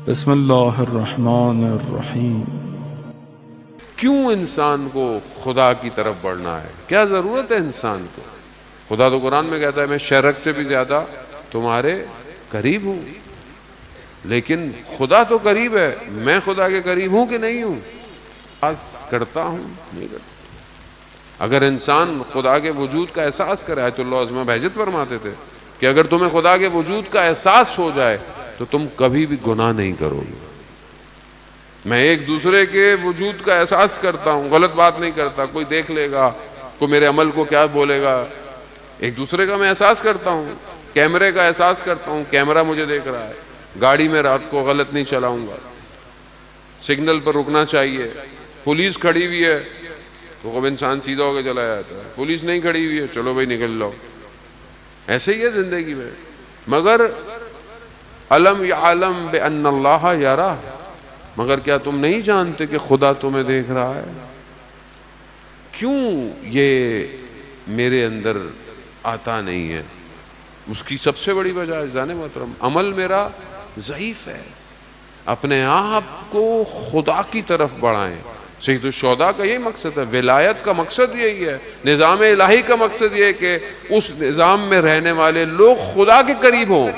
بسم اللہ الرحمن الرحیم۔ کیوں انسان کو خدا کی طرف بڑھنا ہے؟ کیا ضرورت ہے انسان کو؟ خدا تو قرآن میں کہتا ہے میں شرک سے بھی زیادہ تمہارے قریب ہوں، لیکن خدا تو قریب ہے، میں خدا کے قریب ہوں کہ نہیں ہوں؟ کرتا ہوں نہیں کرتا۔ اگر انسان خدا کے وجود کا احساس کرے، آیت اللہ عظمہ بہجت فرماتے تھے کہ اگر تمہیں خدا کے وجود کا احساس ہو جائے تو تم کبھی بھی گناہ نہیں کرو گے۔ میں ایک دوسرے کے وجود کا احساس کرتا ہوں، غلط بات نہیں کرتا، کوئی دیکھ لے گا، کوئی میرے عمل کو کیا بولے گا، ایک دوسرے کا میں احساس کرتا ہوں، کیمرے کا احساس کرتا ہوں، کیمرہ مجھے دیکھ رہا ہے، گاڑی میں رات کو غلط نہیں چلاؤں گا، سگنل پر رکنا چاہیے، پولیس کھڑی ہوئی ہے تو اب انسان سیدھا ہو کے چلا جاتا ہے، پولیس نہیں کھڑی ہوئی ہے چلو بھائی نکل جاؤ۔ ایسے ہی ہے زندگی میں۔ مگر الم یعلم بان اللہ یرا، مگر کیا تم نہیں جانتے کہ خدا تمہیں دیکھ رہا ہے؟ کیوں یہ میرے اندر آتا نہیں ہے؟ اس کی سب سے بڑی وجہ جانے محترم، عمل میرا ضعیف ہے۔ اپنے آپ کو خدا کی طرف بڑھائیں۔ سید الشہداء کا یہی مقصد ہے، ولایت کا مقصد یہی ہے، نظام الہی کا مقصد یہ ہے کہ اس نظام میں رہنے والے لوگ خدا کے قریب ہوں۔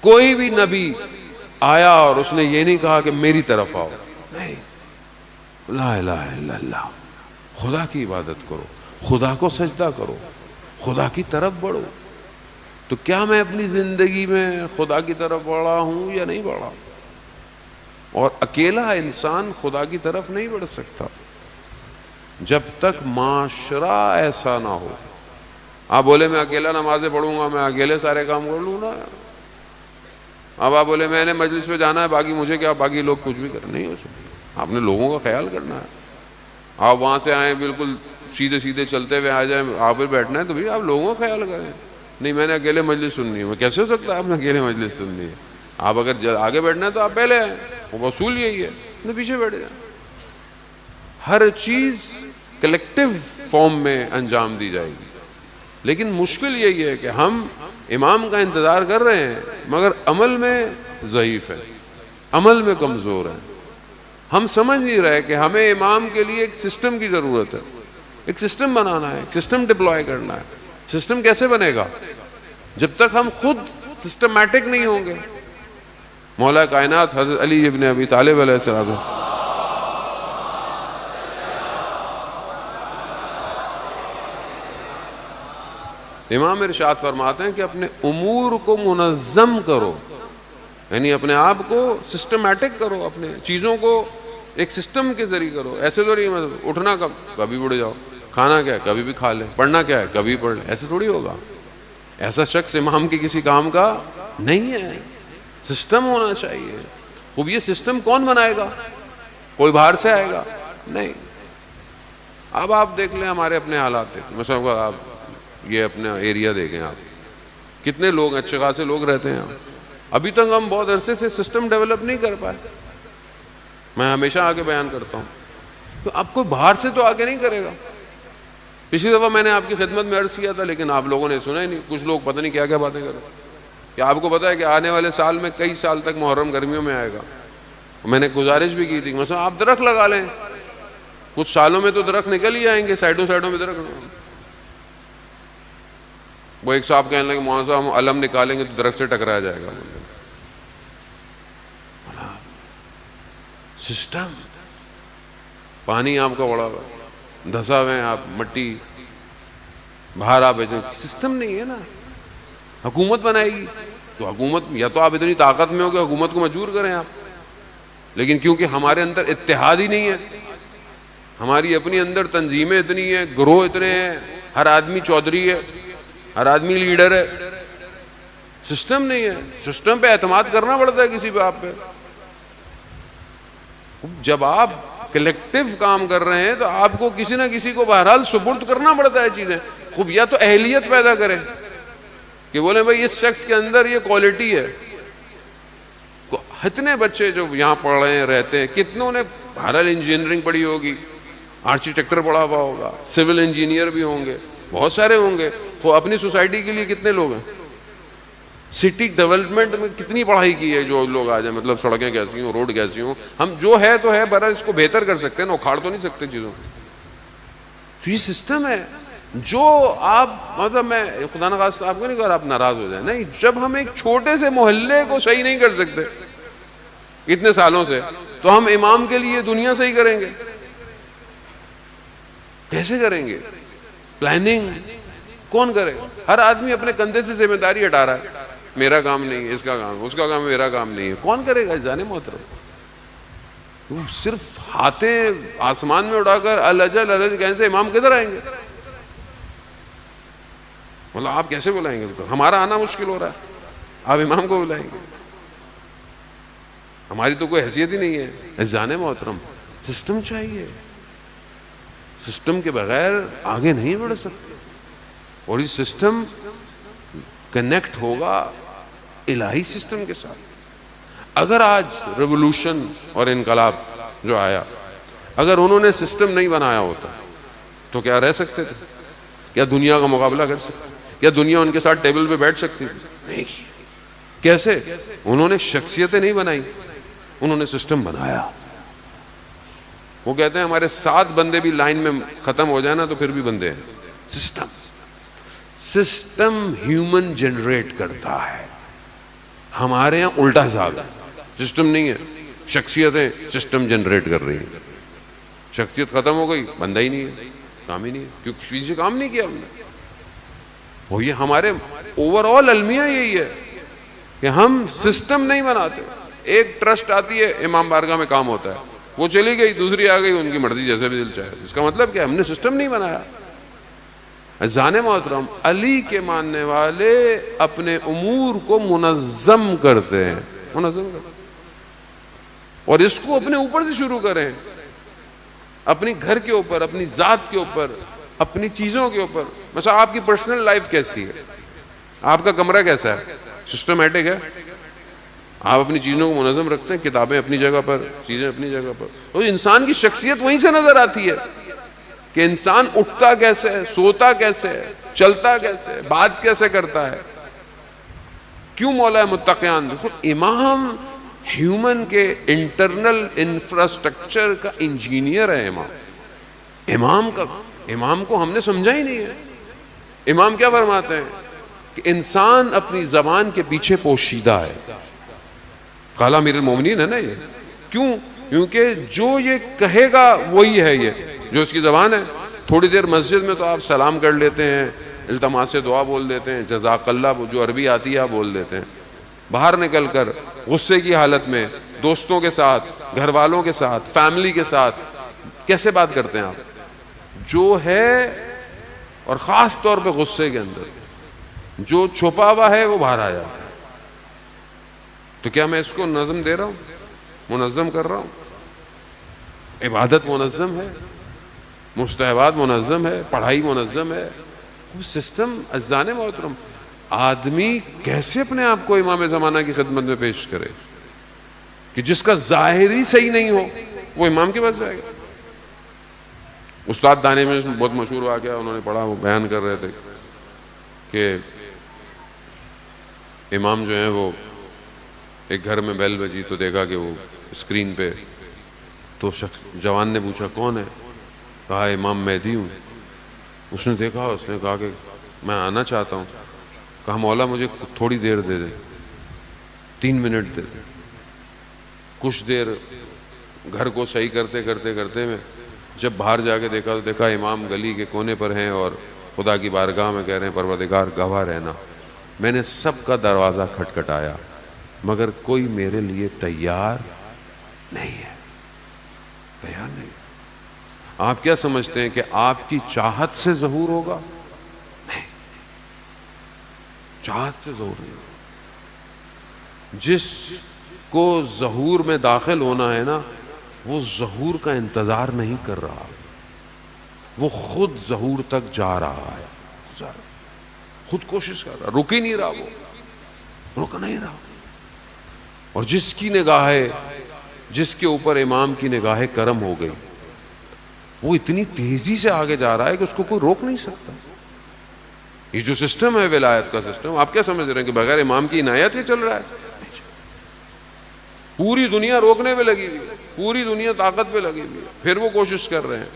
کوئی بھی نبی آیا اور اس نے یہ نہیں کہا کہ میری طرف آؤ، نہیں، لا الہ الا اللہ، خدا کی عبادت کرو، خدا کو سجدہ کرو، خدا کی طرف بڑھو۔ تو کیا میں اپنی زندگی میں خدا کی طرف بڑھا ہوں یا نہیں بڑھا؟ اور اکیلا انسان خدا کی طرف نہیں بڑھ سکتا جب تک معاشرہ ایسا نہ ہو۔ آپ بولے میں اکیلا نمازیں پڑھوں گا، میں اکیلے سارے کام کر لوں نا۔ اب آپ بولے میں نے مجلس پہ جانا ہے، باقی مجھے کیا، باقی لوگ کچھ بھی کر نہیں ہو سکتے۔ آپ نے لوگوں کا خیال کرنا ہے۔ آپ وہاں سے آئیں بالکل سیدھے سیدھے چلتے ہوئے آ جائیں، آپ بھی بیٹھنا ہے تو بھی آپ لوگوں کا خیال کریں۔ نہیں میں نے اکیلے مجلس سننی ہے، میں کیسے ہو سکتا ہے آپ نے اکیلے مجلس سننی ہے؟ آپ اگر آگے بیٹھنا ہے تو آپ پہلے آئیں، وہ اصول یہی ہے، نہیں پیچھے بیٹھ جائیں۔ ہر چیز کلیکٹیو فارم میں انجام دی جائے گی، لیکن مشکل یہی ہے کہ ہم امام کا انتظار کر رہے ہیں مگر عمل میں ضعیف ہے، عمل میں کمزور ہیں۔ ہم سمجھ نہیں رہے کہ ہمیں امام کے لیے ایک سسٹم کی ضرورت ہے، ایک سسٹم بنانا ہے، ایک سسٹم ڈپلوائے کرنا ہے۔ سسٹم کیسے بنے گا؟ جب تک ہم خود سسٹمیٹک نہیں ہوں گے۔ مولا کائنات حضرت علی ابن ابی طالب علیہ السلام امام ارشاد فرماتے ہیں کہ اپنے امور کو منظم کرو، یعنی اپنے آپ کو سسٹمیٹک کرو، اپنے چیزوں کو ایک سسٹم کے ذریعے کرو۔ ایسے تو نہیں اٹھنا کبھی اٹھ جاؤ، کھانا کیا ہے کبھی بھی کھا لیں، پڑھنا کیا ہے کبھی پڑھ لیں، ایسے تھوڑی ہوگا۔ ایسا شخص امام کے کسی کام کا نہیں ہے۔ سسٹم ہونا چاہیے۔ خوب یہ سسٹم کون بنائے گا؟ کوئی باہر سے آئے گا؟ نہیں۔ اب آپ دیکھ لیں ہمارے اپنے حالات، مثلا آپ یہ اپنا ایریا دیکھیں، آپ کتنے لوگ اچھے خاصے لوگ رہتے ہیں، ابھی تک ہم بہت عرصے سے سسٹم ڈیولپ نہیں کر پائے۔ میں ہمیشہ آگے بیان کرتا ہوں تو اب کوئی باہر سے تو آگے نہیں کرے گا۔ پچھلی دفعہ میں نے آپ کی خدمت میں عرض کیا تھا لیکن آپ لوگوں نے سنا ہی نہیں، کچھ لوگ پتہ نہیں کیا کیا باتیں کر رہے ہیں۔ کہ آپ کو پتہ ہے کہ آنے والے سال میں کئی سال تک محرم گرمیوں میں آئے گا۔ میں نے گزارش بھی کی تھی مثلا آپ درخت لگا لیں، کچھ سالوں میں تو درخت نکل ہی آئیں گے، سائڈوں میں درخت۔ وہ ایک صاحب کہنے لگے مولانا صاحب ہم علم نکالیں گے تو درخت سے ٹکرایا جائے گا۔ سسٹم، پانی آپ کا بڑا دھسا ہوئے ہیں، آپ مٹی باہر آپ سسٹم نہیں ہے نا۔ حکومت بنائے گی تو حکومت یا تو آپ اتنی طاقت میں ہو کہ حکومت کو مجبور کریں آپ، لیکن کیونکہ ہمارے اندر اتحاد ہی نہیں ہے، ہماری اپنی اندر تنظیمیں اتنی ہیں، گروہ اتنے ہیں، ہر آدمی چودھری ہے، ہر آدمی لیڈر ہے، سسٹم نہیں ہے۔ سسٹم پہ اعتماد کرنا پڑتا ہے کسی پہ آپ پہ۔ جب آپ کلیکٹیو کام کر رہے ہیں تو آپ کو کسی نہ کسی کو بہرحال سپرد کرنا پڑتا ہے چیزیں۔ خوب یا تو اہلیت پیدا کریں کہ بولیں بھائی اس شخص کے اندر یہ کوالٹی ہے۔ اتنے بچے جو یہاں پڑھ رہے ہیں رہتے ہیں، کتنوں نے بہرحال انجینئرنگ پڑھی ہوگی، آرکیٹیکٹر پڑھا ہوا ہوگا، سول انجینئر بھی ہوں گے، بہت سارے ہوں گے۔ تو اپنی سوسائٹی کے لیے کتنے لوگ ہیں؟ سٹی ڈیولپمنٹ میں کتنی پڑھائی کی ہے جو لوگ آ جائیں, مطلب سڑکیں کیسی ہوں, روڈ کیسی ہوں, ہم جو ہے تو ہے, برا اس کو بہتر کر سکتے ہیں نا, اکھاڑ تو نہیں سکتے چیزوں کو. تو یہ سسٹم ہے جو آپ, مطلب میں خدا نخواستہ آپ کو نہیں کہہ رہا آپ ناراض ہو جائیں, نہیں, جب ہم ایک چھوٹے سے محلے کو صحیح نہیں کر سکتے اتنے سالوں سے, تو ہم امام کے لیے دنیا صحیح کریں گے کیسے کریں گے؟ پلاننگ کون کرے گا؟ ہر آدمی اپنے کندھے سے ذمہ داری ہٹا رہا ہے, میرا کام نہیں ہے, اس کا کام, اس کا کام, میرا کام نہیں ہے. کون کرے گا جانے محترم؟ صرف ہاتھیں آسمان میں اڑا کر الجل الج کہنے سے امام کدھر آئیں گے؟ مطلب آپ کیسے بلائیں گے؟ ہمارا آنا مشکل ہو رہا ہے, آپ امام کو بلائیں گے؟ ہماری تو کوئی حیثیت ہی نہیں ہے. جانے محترم سسٹم چاہیے, سسٹم کے بغیر آگے نہیں بڑھ سکتے, اور یہ سسٹم کنیکٹ ہوگا الہی سسٹم کے ساتھ. اگر آج ریولوشن اور انقلاب جو آیا, اگر انہوں نے سسٹم نہیں بنایا ہوتا تو کیا رہ سکتے تھے؟ کیا دنیا کا مقابلہ کر سکتے؟ کیا دنیا ان کے ساتھ ٹیبل پہ بیٹھ سکتی تھی؟ نہیں. کیسے؟ انہوں نے شخصیتیں نہیں بنائی, انہوں نے سسٹم بنایا. وہ کہتے ہیں ہمارے 7 بندے بھی لائن میں ختم ہو جائے نا تو پھر بھی بندے ہیں. سسٹم ہیومن جنریٹ کرتا ہے. ہمارے یہاں الٹا حساب ہے, سسٹم نہیں ہے, شخصیتیں سسٹم جنریٹ کر رہی ہیں. شخصیت ختم ہو گئی, بندہ ہی نہیں ہے, کام ہی نہیں ہے, کیونکہ کسی سے کام نہیں کیا ہم نے. وہ یہ ہمارے اوور آل المیہ یہی ہے کہ ہم سسٹم نہیں بناتے. ایک ٹرسٹ آتی ہے, امام بارگاہ میں کام ہوتا ہے, وہ چلی گئی, دوسری آ گئی, ان کی مرضی جیسے بھی دل چاہے. اس کا مطلب کیا؟ ہم نے سسٹم نہیں بنایا. عزیزان محترم, علی کے ماننے والے اپنے امور کو منظم کرتے ہیں, منظم کرتے ہیں. اور اس کو اپنے اوپر سے شروع کریں, اپنی گھر کے اوپر, اپنی ذات کے اوپر, اپنی چیزوں کے اوپر. مثلا آپ کی پرسنل لائف کیسی ہے, آپ کا کمرہ کیسا ہے, سسٹمیٹک ہے, آپ اپنی چیزوں کو منظم رکھتے ہیں, کتابیں اپنی جگہ پر, چیزیں اپنی جگہ پر. تو انسان کی شخصیت وہیں سے نظر آتی ہے کہ انسان اٹھتا کیسے ہے, سوتا کیسے ہے, چلتا کیسے ہے, بات کیسے کرتا ہے. کیوں مولا متقیان؟ دیکھو, امام ہیومن کے انٹرنل انفراسٹرکچر کا انجینئر ہے. امام کو ہم نے سمجھا ہی نہیں ہے. امام کیا فرماتے ہیں کہ انسان اپنی زبان کے پیچھے پوشیدہ ہے. قال امیر المومنین ہے نا یہ. کیوں؟ کیونکہ جو یہ کہے گا وہی ہے, یہ جو اس کی زبان ہے. تھوڑی دیر مسجد میں تو آپ سلام کر لیتے ہیں, التماس دعا بول دیتے ہیں, جزاک اللہ جو عربی آتی ہے آپ بول دیتے ہیں. باہر نکل کر غصے کی حالت میں دوستوں کے ساتھ, گھر والوں کے ساتھ, فیملی کے ساتھ کیسے بات کرتے ہیں آپ؟ جو ہے, اور خاص طور پہ غصے کے اندر جو چھپا ہوا ہے وہ باہر آ جاتا ہے. تو کیا میں اس کو نظم دے رہا ہوں, منظم کر رہا ہوں؟ عبادت منظم ہے, مستحبات منظم ہے, پڑھائی منظم ہے. وہ سسٹم. عزیزان محترم, آدمی کیسے اپنے آپ کو امام زمانہ کی خدمت میں پیش کرے کہ جس کا ظاہر ہی صحیح نہیں ہو وہ امام کے پاس جائے گا؟ استاد دانے میں بہت مشہور واقعہ انہوں نے پڑھا, وہ بیان کر رہے تھے کہ امام جو ہیں وہ ایک گھر میں بیل بجی تو دیکھا کہ وہ اسکرین پہ, تو شخص جوان نے پوچھا کون ہے؟ کہا امام مہدی ہوں. اس نے دیکھا, اس نے کہا کہ میں آنا چاہتا ہوں. کہا مولا مجھے تھوڑی دیر دے دے, 3 منٹ دے دے. کچھ دیر گھر کو صحیح کرتے کرتے کرتے میں جب باہر جا کے دیکھا تو دیکھا امام گلی کے کونے پر ہیں اور خدا کی بارگاہ میں کہہ رہے ہیں پروردگار گواہ رہنا, میں نے سب کا دروازہ کھٹکھٹایا مگر کوئی میرے لیے تیار نہیں ہے, تیار نہیں. آپ کیا سمجھتے ہیں کہ آپ کی چاہت سے ظہور ہوگا؟ نہیں, چاہت سے ظہور نہیں ہوگا. جس کو ظہور میں داخل ہونا ہے نا, وہ ظہور کا انتظار نہیں کر رہا, وہ خود ظہور تک جا رہا ہے, خود کوشش کر رہا, رک ہی نہیں رہا, وہ رک نہیں رہا. اور جس کی نگاہ, جس کے اوپر امام کی نگاہ کرم ہو گئی, وہ اتنی تیزی سے آگے جا رہا ہے کہ اس کو کوئی روک نہیں سکتا. یہ جو سسٹم ہے ولایت کا سسٹم، آپ کیا سمجھ رہے ہیں کہ بغیر امام کی عنایت ہی چل رہا ہے؟ پوری دنیا روکنے پہ لگی ہوئی ہے، پوری دنیا طاقت پہ لگی ہوئی ہے، پھر وہ کوشش کر رہے ہیں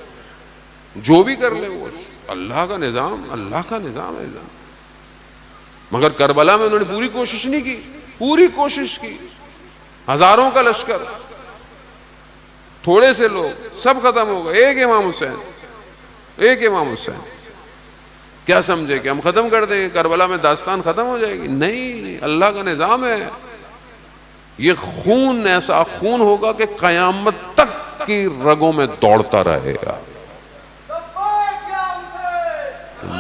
جو بھی کر لیں وہ اللہ کا نظام، اللہ کا نظام ہے۔ مگر کربلا میں انہوں نے پوری کوشش نہیں کی، پوری کوشش کی، ہزاروں کا لشکر، تھوڑے سے لوگ، سب ختم ہو گئے، ایک امام حسین، ایک امام حسین۔ کیا سمجھے کہ ہم ختم کر دیں گے، کربلا میں داستان ختم ہو جائے گی؟ نہیں، اللہ کا نظام ہے۔ یہ خون ایسا خون ہوگا کہ قیامت تک کی رگوں میں دوڑتا رہے گا۔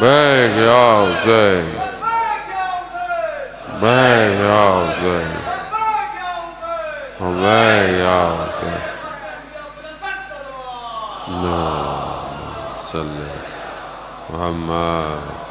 بیگ یا حسین، بیگ یا حسین، بیگ یا حسین، نا صلی محمد